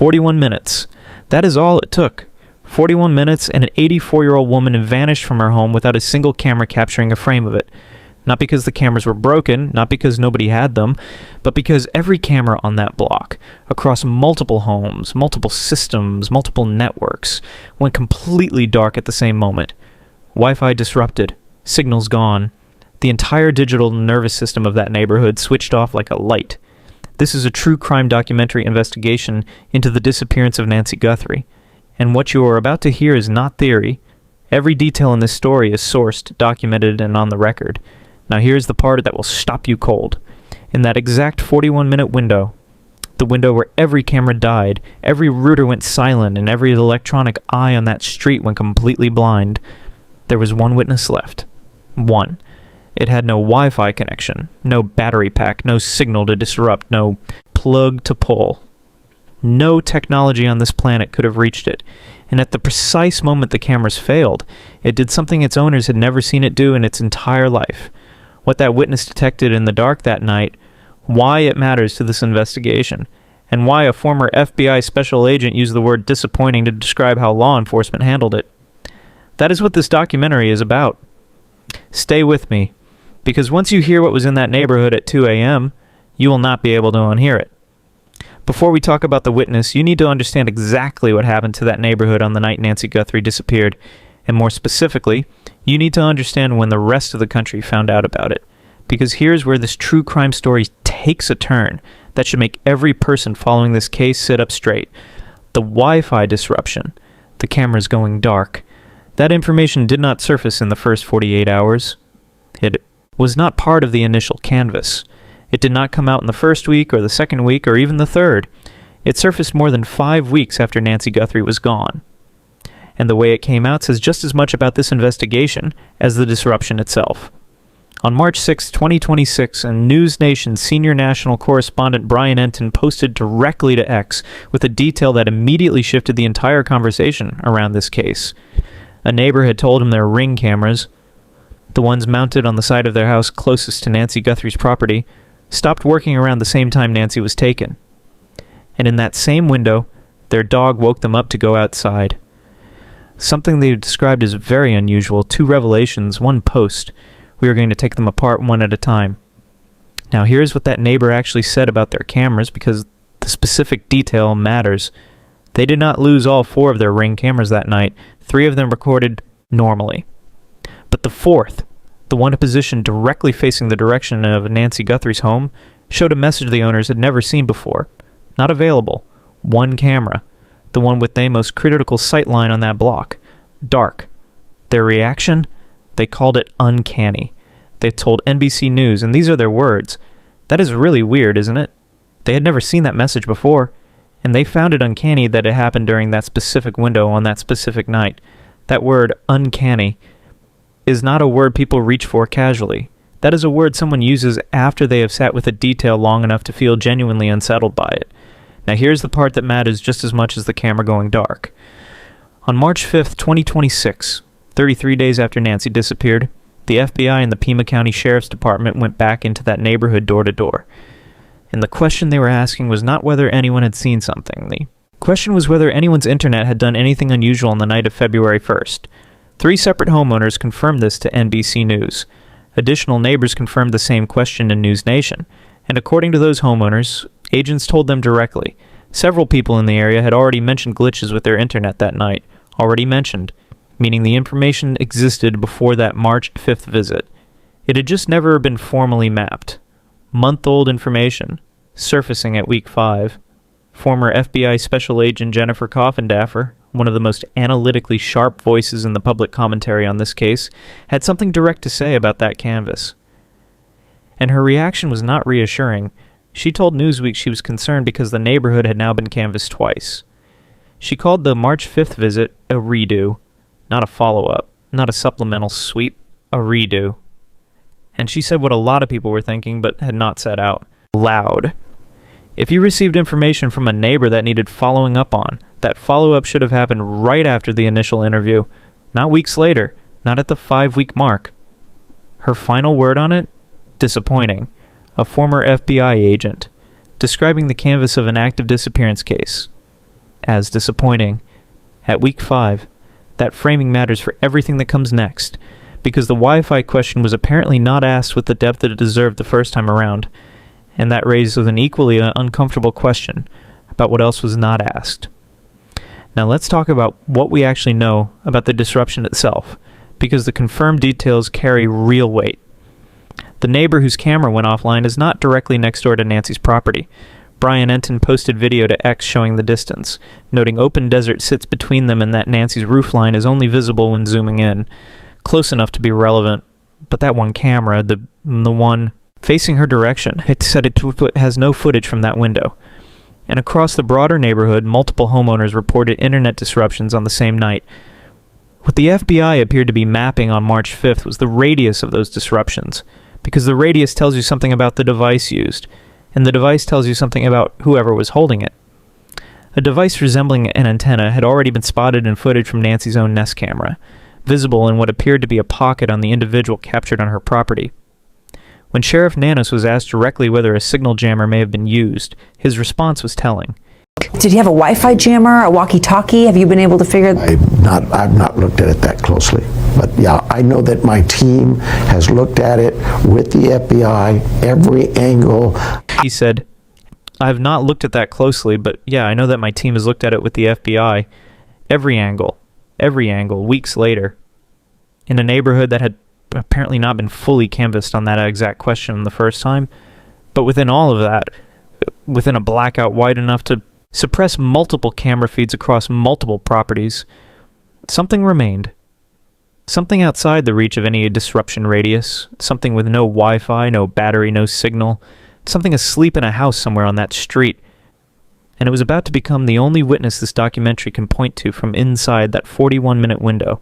41 minutes. That is all it took. 41 minutes and an 84-year-old woman vanished from her home without a single camera capturing a frame of it. Not because the cameras were broken, not because nobody had them, but because every camera on that block, across multiple homes, multiple systems, multiple networks, went completely dark at the same moment. Wi-Fi disrupted, signals gone. The entire digital nervous system of that neighborhood switched off like a light. This is a true crime documentary investigation into the disappearance of Nancy Guthrie. And what you are about to hear is not theory. Every detail in this story is sourced, documented, and on the record. Now here's the part that will stop you cold. In that exact 41-minute window, the window where every camera died, every router went silent, and every electronic eye on that street went completely blind, there was one witness left. One. It had no Wi-Fi connection, no battery pack, no signal to disrupt, no plug to pull. No technology on this planet could have reached it, and at the precise moment the cameras failed, it did something its owners had never seen it do in its entire life. What that witness detected in the dark that night, why it matters to this investigation, and why a former FBI special agent used the word disappointing to describe how law enforcement handled it. That is what this documentary is about. Stay with me, because once you hear what was in that neighborhood at 2 a.m., you will not be able to unhear it. Before we talk about the witness, you need to understand exactly what happened to that neighborhood on the night Nancy Guthrie disappeared, and more specifically, you need to understand when the rest of the country found out about it. Because here's where this true crime story takes a turn that should make every person following this case sit up straight. The Wi-Fi disruption, the cameras going dark, that information did not surface in the first 48 hours. It was not part of the initial canvas. It did not come out in the first week or the second week or even the third. It surfaced more than 5 weeks after Nancy Guthrie was gone. And the way it came out says just as much about this investigation as the disruption itself. On March 6, 2026, a News Nation senior national correspondent Brian Enton posted directly to X with a detail that immediately shifted the entire conversation around this case. A neighbor had told him their Ring cameras, the ones mounted on the side of their house closest to Nancy Guthrie's property, stopped working around the same time Nancy was taken. And in that same window, their dog woke them up to go outside. Something they described as very unusual, 2 revelations, 1 post. We are going to take them apart one at a time. Now here's what that neighbor actually said about their cameras, because the specific detail matters. They did not lose all 4 of their Ring cameras that night. 3 of them recorded normally. But the 4th, the one positioned directly facing the direction of Nancy Guthrie's home, showed a message the owners had never seen before. Not available. 1 camera. The one with the most critical sight line on that block. Dark. Their reaction? They called it uncanny. They told NBC News, and these are their words. That is really weird, isn't it? They had never seen that message before, and they found it uncanny that it happened during that specific window on that specific night. That word, uncanny, is not a word people reach for casually. That is a word someone uses after they have sat with a detail long enough to feel genuinely unsettled by it. Now here's the part that matters just as much as the camera going dark. On March 5th, 2026, 33 days after Nancy disappeared, the FBI and the Pima County Sheriff's Department went back into that neighborhood door to door. And the question they were asking was not whether anyone had seen something. The question was whether anyone's internet had done anything unusual on the night of February 1st. 3 separate homeowners confirmed this to NBC News. Additional neighbors confirmed the same question in News Nation. And according to those homeowners, agents told them directly. Several people in the area had already mentioned glitches with their internet that night. Already mentioned, meaning the information existed before that March 5th visit. It had just never been formally mapped. Month-old information, surfacing at week 5. Former FBI Special Agent Jennifer Coffindaffer, one of the most analytically sharp voices in the public commentary on this case, had something direct to say about that canvas. And her reaction was not reassuring. She told Newsweek she was concerned because the neighborhood had now been canvassed twice. She called the March 5th visit a redo, not a follow-up, not a supplemental sweep, a redo. And she said what a lot of people were thinking but had not said out loud. If you received information from a neighbor that needed following up on, that follow-up should have happened right after the initial interview, not weeks later, not at the 5-week mark. Her final word on it? Disappointing. A former FBI agent, describing the canvas of an active disappearance case. as disappointing. At week 5, that framing matters for everything that comes next, because the Wi-Fi question was apparently not asked with the depth that it deserved the first time around, and that raises an equally uncomfortable question about what else was not asked. Now let's talk about what we actually know about the disruption itself, because the confirmed details carry real weight. The neighbor whose camera went offline is not directly next door to Nancy's property. Brian Enton posted video to X showing the distance, noting open desert sits between them and that Nancy's roofline is only visible when zooming in, close enough to be relevant. But that one camera, the one facing her direction, it said it has no footage from that window. And across the broader neighborhood, multiple homeowners reported internet disruptions on the same night. What the FBI appeared to be mapping on March 5th was the radius of those disruptions, because the radius tells you something about the device used, and the device tells you something about whoever was holding it. A device resembling an antenna had already been spotted in footage from Nancy's own Nest camera, visible in what appeared to be a pocket on the individual captured on her property. When Sheriff Nanos was asked directly whether a signal jammer may have been used, his response was telling. Did he have a Wi-Fi jammer, a walkie-talkie? Have you been able to figure? I've not looked at it that closely, but yeah, I know that my team has looked at it with the FBI, every angle. He said, I have not looked at that closely, but yeah, I know that my team has looked at it with the FBI, every angle, weeks later, in a neighborhood that had apparently not been fully canvassed on that exact question the first time, but within all of that, within a blackout wide enough to suppress multiple camera feeds across multiple properties, something remained. Something outside the reach of any disruption radius, something with no Wi-Fi, no battery, no signal, something asleep in a house somewhere on that street. And it was about to become the only witness this documentary can point to from inside that 41-minute window.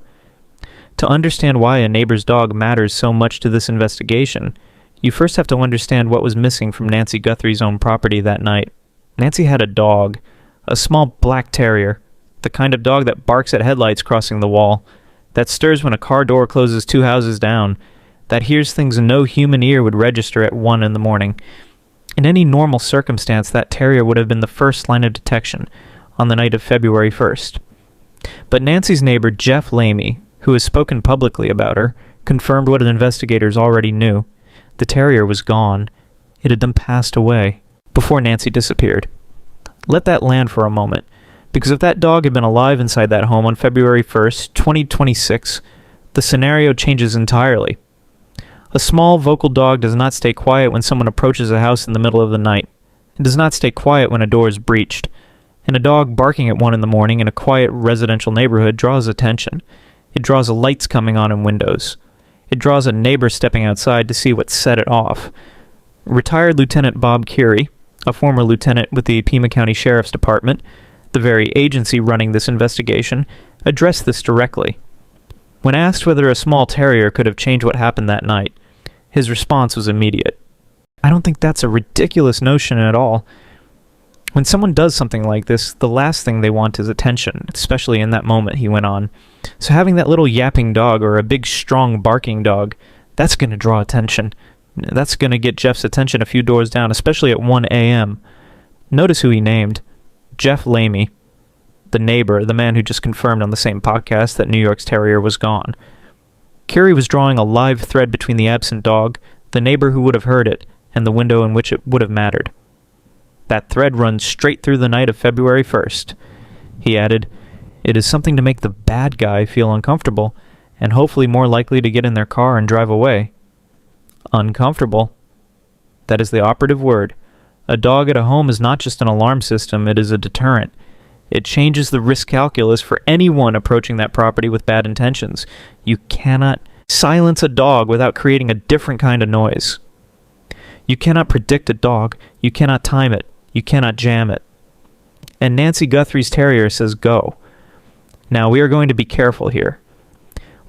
To understand why a neighbor's dog matters so much to this investigation, you first have to understand what was missing from Nancy Guthrie's own property that night. Nancy had a dog, a small black terrier, the kind of dog that barks at headlights crossing the wall, that stirs when a car door closes 2 houses down, that hears things no human ear would register at 1 in the morning. In any normal circumstance, that terrier would have been the first line of detection on the night of February 1st. But Nancy's neighbor, Jeff Lamy, who has spoken publicly about her, confirmed what investigators already knew. The terrier was gone. It had then passed away before Nancy disappeared. Let that land for a moment, because if that dog had been alive inside that home on February 1st, 2026, the scenario changes entirely. A small, vocal dog does not stay quiet when someone approaches a house in the middle of the night. It does not stay quiet when a door is breached. And a dog barking at 1 in the morning in a quiet residential neighborhood draws attention. It draws lights coming on in windows. It draws a neighbor stepping outside to see what set it off. Retired Lieutenant Bob Curie, a former lieutenant with the Pima County Sheriff's Department, the very agency running this investigation, addressed this directly. When asked whether a small terrier could have changed what happened that night, his response was immediate. I don't think that's a ridiculous notion at all. When someone does something like this, the last thing they want is attention, especially in that moment, he went on. So having that little yapping dog or a big, strong, barking dog, that's going to draw attention. That's going to get Jeff's attention a few doors down, especially at 1 a.m. Notice who he named. Jeff Lamy, the neighbor, the man who just confirmed on the same podcast that New York's terrier was gone. Curie was drawing a live thread between the absent dog, the neighbor who would have heard it, and the window in which it would have mattered. That thread runs straight through the night of February 1st. He added, it is something to make the bad guy feel uncomfortable, and hopefully more likely to get in their car and drive away. Uncomfortable. That is the operative word. A dog at a home is not just an alarm system, it is a deterrent. It changes the risk calculus for anyone approaching that property with bad intentions. You cannot silence a dog without creating a different kind of noise. You cannot predict a dog. You cannot time it. You cannot jam it. And Nancy Guthrie's terrier says go. Now, we are going to be careful here.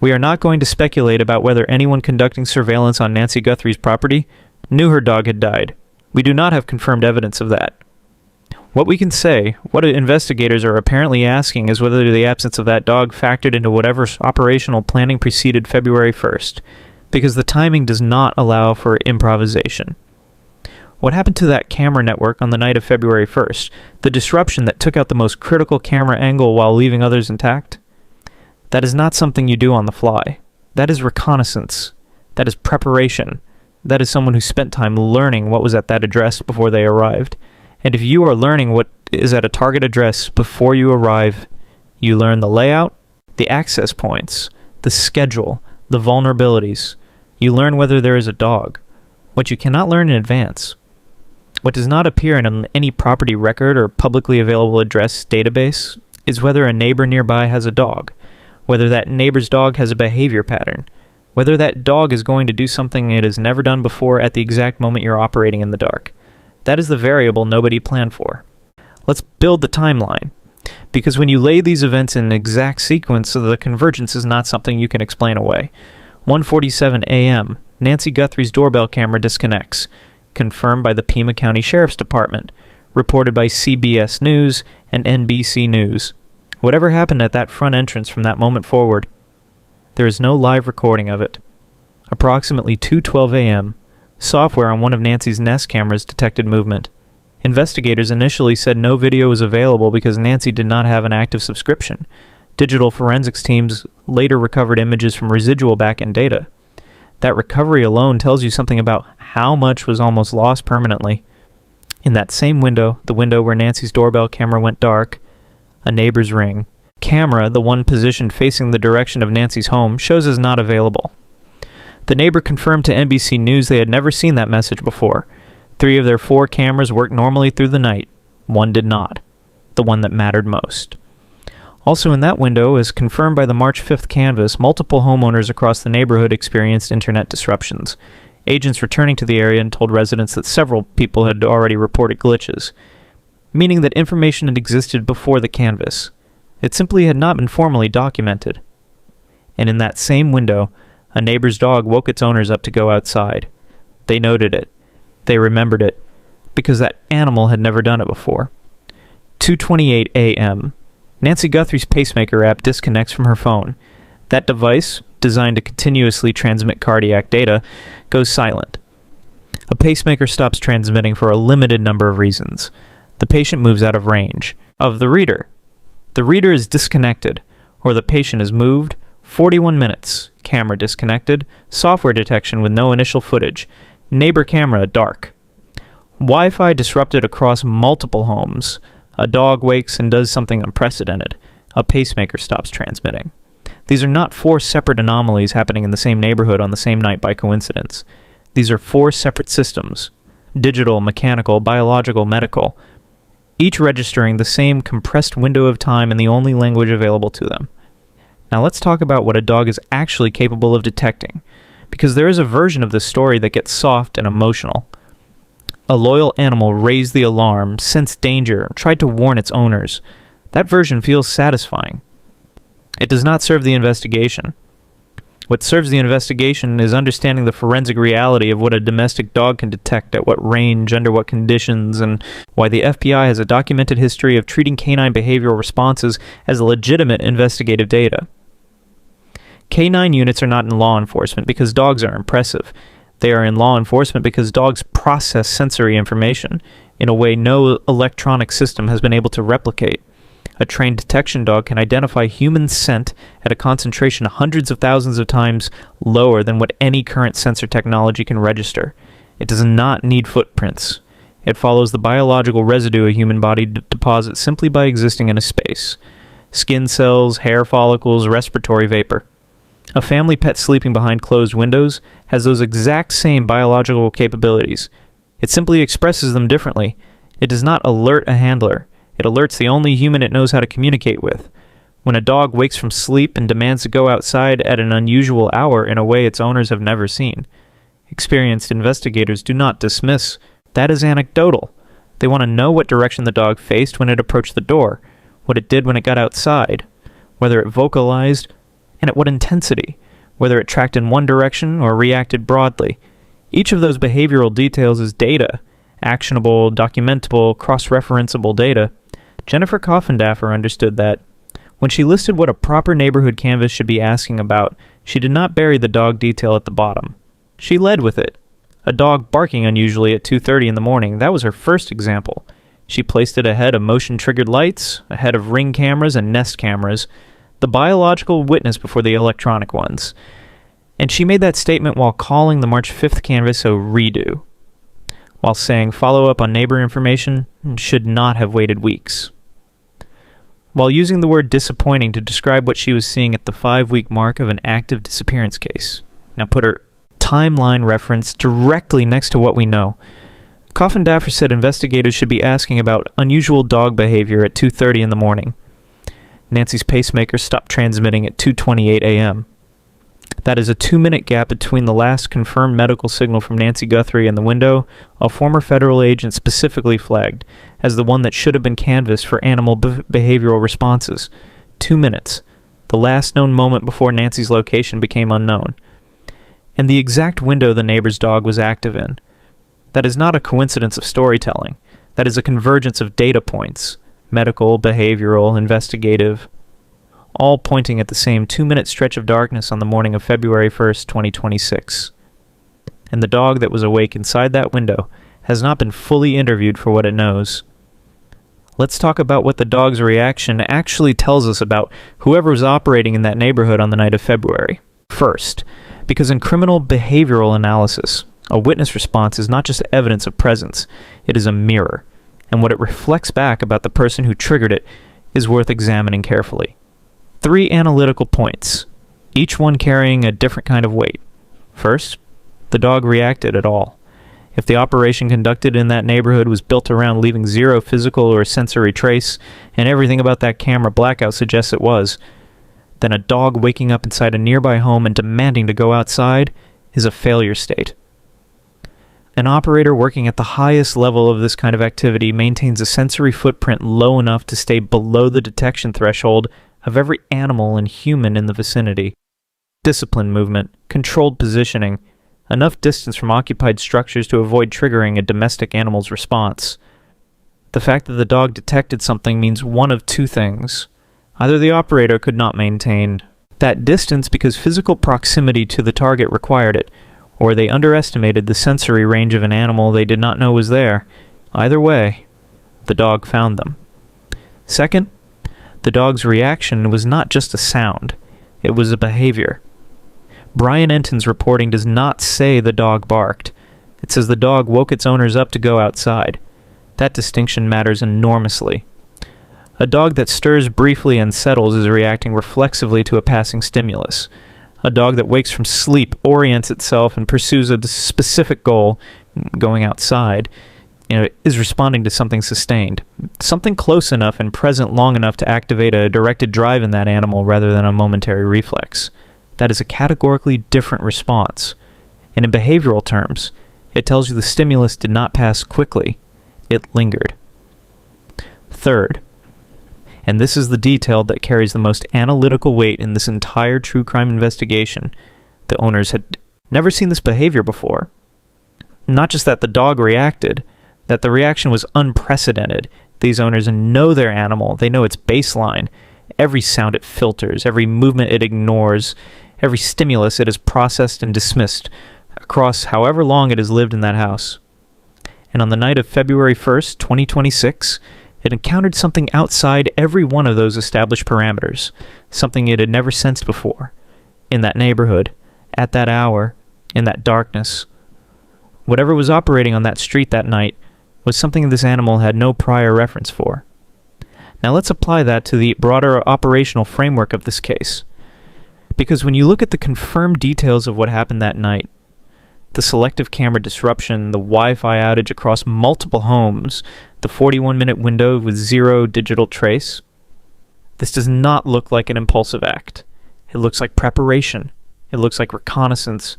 We are not going to speculate about whether anyone conducting surveillance on Nancy Guthrie's property knew her dog had died. We do not have confirmed evidence of that. What we can say, what investigators are apparently asking, is whether the absence of that dog factored into whatever operational planning preceded February 1st, because the timing does not allow for improvisation. What happened to that camera network on the night of February 1st? The disruption that took out the most critical camera angle while leaving others intact? That is not something you do on the fly. That is reconnaissance. That is preparation. That is someone who spent time learning what was at that address before they arrived. And if you are learning what is at a target address before you arrive, you learn the layout, the access points, the schedule, the vulnerabilities. You learn whether there is a dog. What you cannot learn in advance. What does not appear in any property record or publicly available address database is whether a neighbor nearby has a dog, whether that neighbor's dog has a behavior pattern, whether that dog is going to do something it has never done before at the exact moment you're operating in the dark. That is the variable nobody planned for. Let's build the timeline, because when you lay these events in exact sequence, the convergence is not something you can explain away. 1:47 a.m., Nancy Guthrie's doorbell camera disconnects, confirmed by the Pima County Sheriff's Department, reported by CBS News and NBC News. Whatever happened at that front entrance from that moment forward, there is no live recording of it. Approximately 2:12 a.m., software on one of Nancy's Nest cameras detected movement. Investigators initially said no video was available because Nancy did not have an active subscription. Digital forensics teams later recovered images from residual back-end data. That recovery alone tells you something about how much was almost lost permanently. In that same window, the window where Nancy's doorbell camera went dark, a neighbor's ring. Camera, the one positioned facing the direction of Nancy's home, shows as not available. The neighbor confirmed to NBC News they had never seen that message before. 3 of their 4 cameras worked normally through the night. 1 did not. The one that mattered most. Also in that window, as confirmed by the March 5th canvass, multiple homeowners across the neighborhood experienced internet disruptions. Agents returning to the area and told residents that several people had already reported glitches, meaning that information had existed before the canvass. It simply had not been formally documented. And in that same window, a neighbor's dog woke its owners up to go outside. They noted it. They remembered it, because that animal had never done it before. 2:28 a.m. Nancy Guthrie's pacemaker app disconnects from her phone. That device, designed to continuously transmit cardiac data, goes silent. A pacemaker stops transmitting for a limited number of reasons. The patient moves out of range of the reader. The reader is disconnected, or the patient is moved. 41 minutes. Camera disconnected. Software detection with no initial footage. Neighbor camera dark. Wi-Fi disrupted across multiple homes. A dog wakes and does something unprecedented. A pacemaker stops transmitting. These are not 4 separate anomalies happening in the same neighborhood on the same night by coincidence. These are 4 separate systems. Digital, mechanical, biological, medical. Each registering the same compressed window of time in the only language available to them. Now let's talk about what a dog is actually capable of detecting, because there is a version of this story that gets soft and emotional. A loyal animal raised the alarm, sensed danger, tried to warn its owners. That version feels satisfying. It does not serve the investigation. What serves the investigation is understanding the forensic reality of what a domestic dog can detect at what range, under what conditions, and why the FBI has a documented history of treating canine behavioral responses as legitimate investigative data. Canine units are not in law enforcement because dogs are impressive. They are in law enforcement because dogs process sensory information in a way no electronic system has been able to replicate. A trained detection dog can identify human scent at a concentration hundreds of thousands of times lower than what any current sensor technology can register. It does not need footprints. It follows the biological residue a human body deposits simply by existing in a space. Skin cells, hair follicles, respiratory vapor. A family pet sleeping behind closed windows has those exact same biological capabilities. It simply expresses them differently. It does not alert a handler. It alerts the only human it knows how to communicate with. When a dog wakes from sleep and demands to go outside at an unusual hour in a way its owners have never seen, experienced investigators do not dismiss. That is anecdotal. They want to know what direction the dog faced when it approached the door, what it did when it got outside, whether it vocalized, and at what intensity, whether it tracked in one direction or reacted broadly. Each of those behavioral details is data, actionable, documentable, cross-referenceable data. Jennifer Coffindaffer understood that. When she listed what a proper neighborhood canvas should be asking about, she did not bury the dog detail at the bottom. She led with it. A dog barking unusually at 2:30 in the morning, that was her first example. She placed it ahead of motion-triggered lights, ahead of Ring cameras and Nest cameras, the biological witness before the electronic ones. And she made that statement while calling the March 5th canvass a redo, while saying follow-up on neighbor information should not have waited weeks. While using the word disappointing to describe what she was seeing at the 5-week mark of an active disappearance case. Now put her timeline reference directly next to what we know. Coffin Daffer said investigators should be asking about unusual dog behavior at 2:30 in the morning. Nancy's pacemaker stopped transmitting at 2:28 a.m. That is a 2-minute gap between the last confirmed medical signal from Nancy Guthrie and the window a former federal agent specifically flagged as the one that should have been canvassed for animal behavioral responses. 2 minutes, the last known moment before Nancy's location became unknown. And the exact window the neighbor's dog was active in. That is not a coincidence of storytelling. That is a convergence of data points, medical, behavioral, investigative, all pointing at the same 2-minute stretch of darkness on the morning of February 1st, 2026. And the dog that was awake inside that window has not been fully interviewed for what it knows. Let's talk about what the dog's reaction actually tells us about whoever was operating in that neighborhood on the night of February. First, because in criminal behavioral analysis, a witness response is not just evidence of presence, it is a mirror, and what it reflects back about the person who triggered it is worth examining carefully. 3 analytical points, each one carrying a different kind of weight. First, the dog reacted at all. If the operation conducted in that neighborhood was built around leaving zero physical or sensory trace, and everything about that camera blackout suggests it was, then a dog waking up inside a nearby home and demanding to go outside is a failure state. An operator working at the highest level of this kind of activity maintains a sensory footprint low enough to stay below the detection threshold of every animal and human in the vicinity. Disciplined movement, controlled positioning, enough distance from occupied structures to avoid triggering a domestic animal's response. The fact that the dog detected something means one of 2 things. Either the operator could not maintain that distance because physical proximity to the target required it, or they underestimated the sensory range of an animal they did not know was there. Either way, the dog found them. Second, the dog's reaction was not just a sound, it was a behavior. Brian Enton's reporting does not say the dog barked. It says the dog woke its owners up to go outside. That distinction matters enormously. A dog that stirs briefly and settles is reacting reflexively to a passing stimulus. A dog that wakes from sleep orients itself and pursues a specific goal, going outside, is responding to something sustained. Something close enough and present long enough to activate a directed drive in that animal rather than a momentary reflex. That is a categorically different response. And in behavioral terms, it tells you the stimulus did not pass quickly. It lingered. Third, and this is the detail that carries the most analytical weight in this entire true crime investigation, the owners had never seen this behavior before. Not just that the dog reacted, that the reaction was unprecedented. These owners know their animal, they know its baseline, every sound it filters, every movement it ignores, every stimulus it has processed and dismissed across however long it has lived in that house. And on the night of February 1st, 2026, it encountered something outside every one of those established parameters, something it had never sensed before, in that neighborhood, at that hour, in that darkness. Whatever was operating on that street that night was something this animal had no prior reference for. Now let's apply that to the broader operational framework of this case. Because when you look at the confirmed details of what happened that night, the selective camera disruption, the Wi-Fi outage across multiple homes, the 41-minute window with zero digital trace, this does not look like an impulsive act. It looks like preparation. It looks like reconnaissance.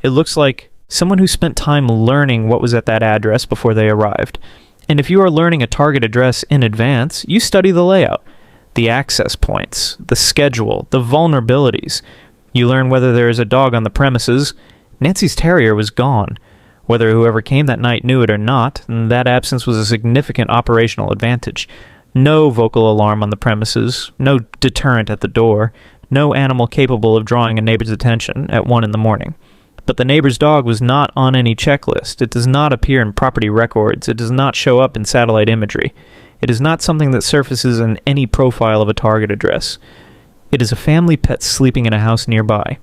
It looks like someone who spent time learning what was at that address before they arrived. And if you are learning a target address in advance, you study the layout, the access points, the schedule, the vulnerabilities. You learn whether there is a dog on the premises. Nancy's terrier was gone. Whether whoever came that night knew it or not, that absence was a significant operational advantage. No vocal alarm on the premises, no deterrent at the door, no animal capable of drawing a neighbor's attention at 1 in the morning. But the neighbor's dog was not on any checklist. It does not appear in property records. It does not show up in satellite imagery. It is not something that surfaces in any profile of a target address. It is a family pet sleeping in a house nearby.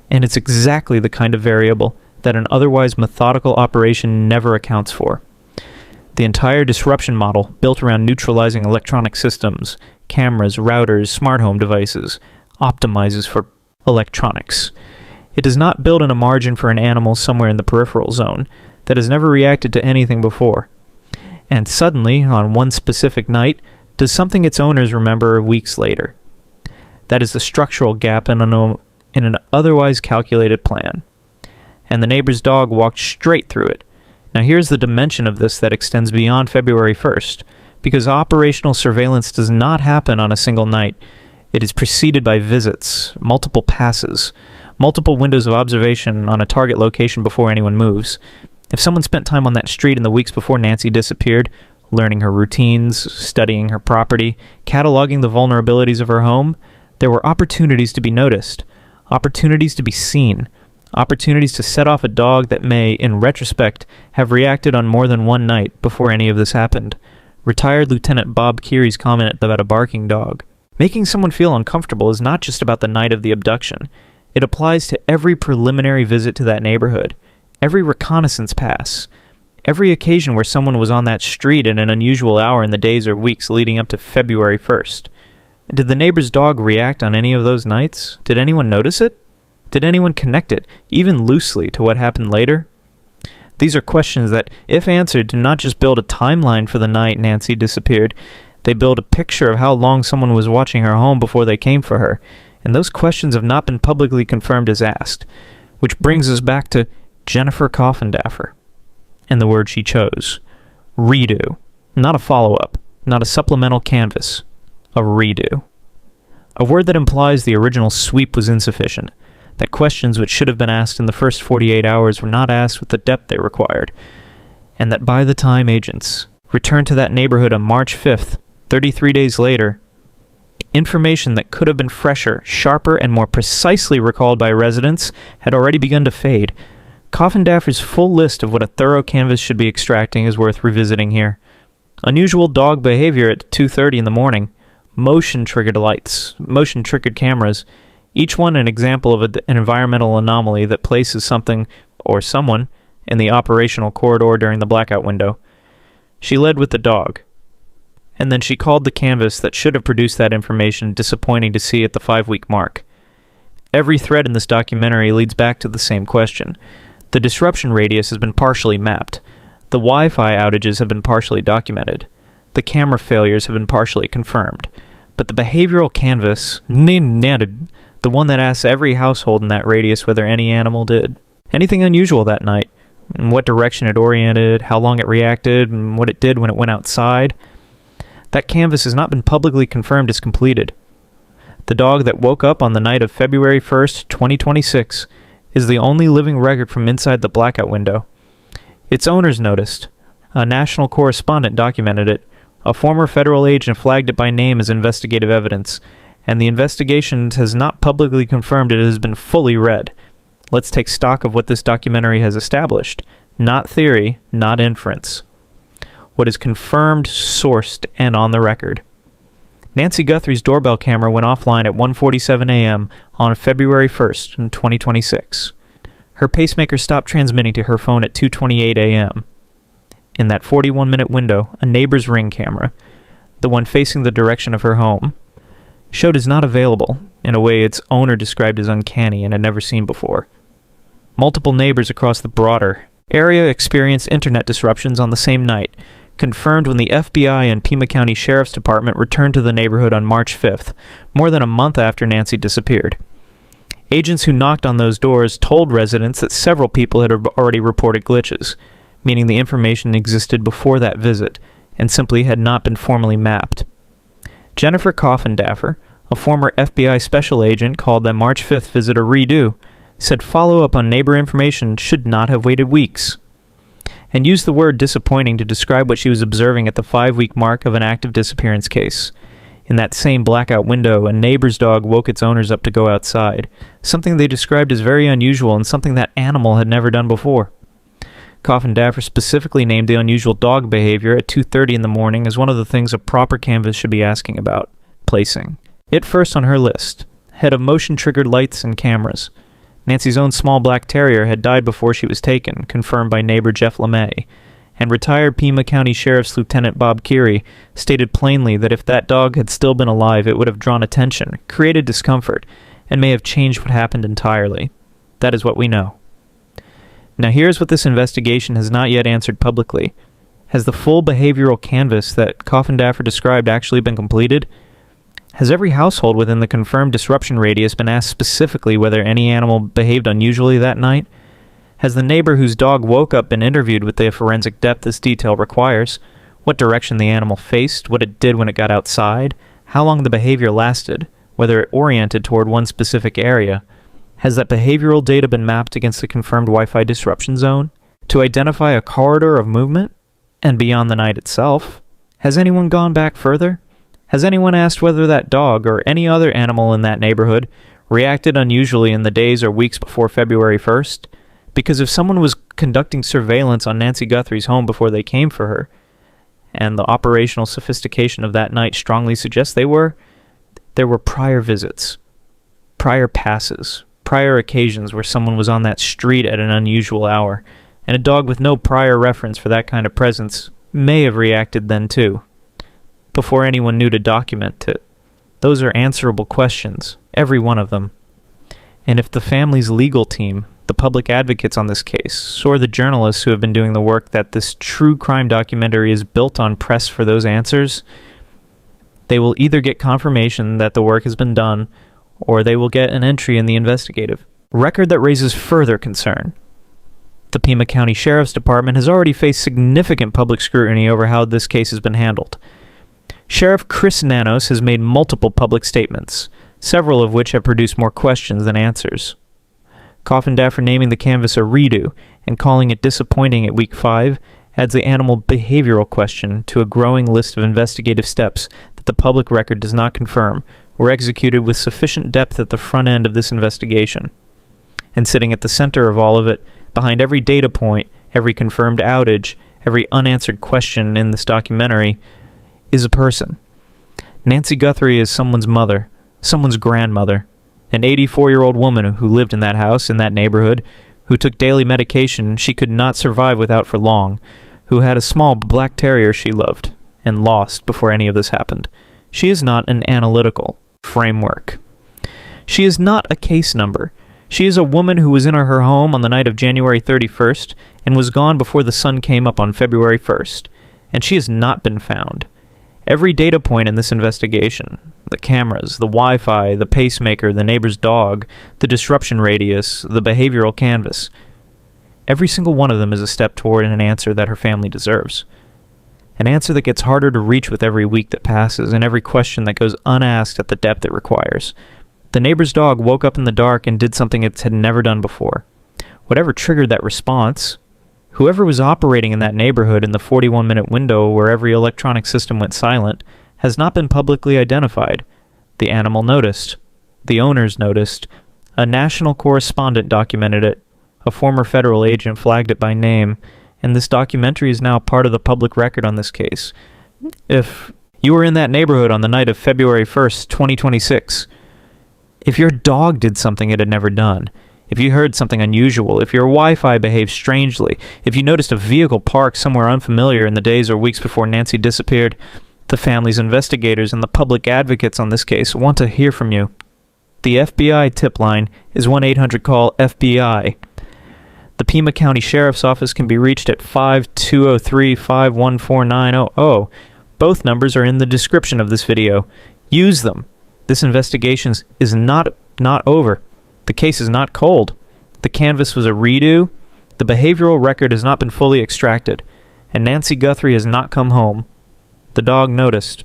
And it's exactly the kind of variable that an otherwise methodical operation never accounts for. The entire disruption model, built around neutralizing electronic systems, cameras, routers, smart home devices, optimizes for electronics. It does not build in a margin for an animal somewhere in the peripheral zone that has never reacted to anything before. And suddenly, on one specific night, does something its owners remember weeks later. That is the structural gap in an otherwise calculated plan. And the neighbor's dog walked straight through it. Now here's the dimension of this that extends beyond February 1st, because operational surveillance does not happen on a single night. It is preceded by visits, multiple passes, multiple windows of observation on a target location before anyone moves. If someone spent time on that street in the weeks before Nancy disappeared, learning her routines, studying her property, cataloging the vulnerabilities of her home, there were opportunities to be noticed, opportunities to be seen, opportunities to set off a dog that may, in retrospect, have reacted on more than one night before any of this happened. Retired Lieutenant Bob Keary's comment about a barking dog. Making someone feel uncomfortable is not just about the night of the abduction. It applies to every preliminary visit to that neighborhood, every reconnaissance pass, every occasion where someone was on that street at an unusual hour in the days or weeks leading up to February 1st. Did the neighbor's dog react on any of those nights? Did anyone notice it? Did anyone connect it, even loosely, to what happened later? These are questions that, if answered, do not just build a timeline for the night Nancy disappeared. They build a picture of how long someone was watching her home before they came for her, and those questions have not been publicly confirmed as asked. Which brings us back to Jennifer Coffindaffer, and the word she chose. Redo. Not a follow-up, not a supplemental canvas. A redo. A word that implies the original sweep was insufficient, that questions which should have been asked in the first 48 hours were not asked with the depth they required, and that by the time agents returned to that neighborhood on March 5th, 33 days later, information that could have been fresher, sharper, and more precisely recalled by residents had already begun to fade. Coffindaffer's full list of what a thorough canvas should be extracting is worth revisiting here. Unusual dog behavior at 2:30 in the morning, motion-triggered lights, motion-triggered cameras, each one an example of an environmental anomaly that places something, or someone, in the operational corridor during the blackout window. She led with the dog, and then she called the canvas that should have produced that information disappointing to see at the 5-week mark. Every thread in this documentary leads back to the same question. The disruption radius has been partially mapped. The Wi-Fi outages have been partially documented. The camera failures have been partially confirmed. But the behavioral canvas, the one that asks every household in that radius whether any animal did anything unusual that night, and what direction it oriented, how long it reacted, and what it did when it went outside, that canvas has not been publicly confirmed as completed. The dog that woke up on the night of February 1st, 2026, is the only living record from inside the blackout window. Its owners noticed. A national correspondent documented it. A former federal agent flagged it by name as investigative evidence, and the investigation has not publicly confirmed it has been fully read. Let's take stock of what this documentary has established. Not theory, not inference. What is confirmed, sourced, and on the record. Nancy Guthrie's doorbell camera went offline at 1:47 a.m. on February 1st, 2026. Her pacemaker stopped transmitting to her phone at 2:28 a.m. In that 41-minute window, a neighbor's Ring camera, the one facing the direction of her home, showed is not available in a way its owner described as uncanny and had never seen before. Multiple neighbors across the broader area experienced internet disruptions on the same night, confirmed when the FBI and Pima County Sheriff's Department returned to the neighborhood on March 5th, more than a month after Nancy disappeared. Agents who knocked on those doors told residents that several people had already reported glitches, meaning the information existed before that visit and simply had not been formally mapped. Jennifer Coffindaffer, a former FBI special agent, called that March 5th visit a redo, said follow-up on neighbor information should not have waited weeks, and used the word disappointing to describe what she was observing at the 5-week mark of an active disappearance case. In that same blackout window, a neighbor's dog woke its owners up to go outside, something they described as very unusual and something that animal had never done before. Coffin Daffer specifically named the unusual dog behavior at 2:30 in the morning as one of the things a proper canvas should be asking about, placing. It first on her list, head of motion-triggered lights and cameras. Nancy's own small black terrier had died before she was taken, confirmed by neighbor Jeff LeMay, and retired Pima County Sheriff's Lieutenant Bob Keary stated plainly that if that dog had still been alive, it would have drawn attention, created discomfort, and may have changed what happened entirely. That is what we know. Now here's what this investigation has not yet answered publicly. Has the full behavioral canvas that Coffin Daffer described actually been completed? Has every household within the confirmed disruption radius been asked specifically whether any animal behaved unusually that night? Has the neighbor whose dog woke up been interviewed with the forensic depth this detail requires? What direction the animal faced, what it did when it got outside, how long the behavior lasted, whether it oriented toward one specific area? Has that behavioral data been mapped against the confirmed Wi-Fi disruption zone to identify a corridor of movement and beyond the night itself? Has anyone gone back further? Has anyone asked whether that dog or any other animal in that neighborhood reacted unusually in the days or weeks before February 1st? Because if someone was conducting surveillance on Nancy Guthrie's home before they came for her, and the operational sophistication of that night strongly suggests there were prior visits, prior passes, prior occasions where someone was on that street at an unusual hour, and a dog with no prior reference for that kind of presence may have reacted then too, before anyone knew to document it. Those are answerable questions, every one of them. And if the family's legal team, the public advocates on this case, or the journalists who have been doing the work that this true crime documentary is built on press for those answers, they will either get confirmation that the work has been done, or they will get an entry in the investigative record that raises further concern. The Pima County Sheriff's Department has already faced significant public scrutiny over how this case has been handled. Sheriff Chris Nanos has made multiple public statements, several of which have produced more questions than answers. Coffin Daffer naming the canvas a redo and calling it disappointing at week 5 adds the animal behavioral question to a growing list of investigative steps that the public record does not confirm were executed with sufficient depth at the front end of this investigation. And sitting at the center of all of it, behind every data point, every confirmed outage, every unanswered question in this documentary, is a person. Nancy Guthrie is someone's mother, someone's grandmother, an 84-year-old woman who lived in that house, in that neighborhood, who took daily medication she could not survive without for long, who had a small black terrier she loved, and lost before any of this happened. She is not an analytical framework. She is not a case number. She is a woman who was in her home on the night of January 31st and was gone before the sun came up on February 1st, and she has not been found. Every data point in this investigation, the cameras, the Wi-Fi, the pacemaker, the neighbor's dog, the disruption radius, the behavioral canvas, every single one of them is a step toward an answer that her family deserves. An answer that gets harder to reach with every week that passes and every question that goes unasked at the depth it requires. The neighbor's dog woke up in the dark and did something it had never done before. Whatever triggered that response, whoever was operating in that neighborhood in the 41-minute window where every electronic system went silent, has not been publicly identified. The animal noticed. The owners noticed. A national correspondent documented it. A former federal agent flagged it by name. And this documentary is now part of the public record on this case. If you were in that neighborhood on the night of February 1st, 2026, if your dog did something it had never done, if you heard something unusual, if your Wi-Fi behaved strangely, if you noticed a vehicle parked somewhere unfamiliar in the days or weeks before Nancy disappeared, the family's investigators and the public advocates on this case want to hear from you. The FBI tip line is 1-800-CALL-FBI. The Pima County Sheriff's Office can be reached at 5203-514-900. Both numbers are in the description of this video. Use them. This investigation is not over. The case is not cold. The canvas was a redo. The behavioral record has not been fully extracted. And Nancy Guthrie has not come home. The dog noticed.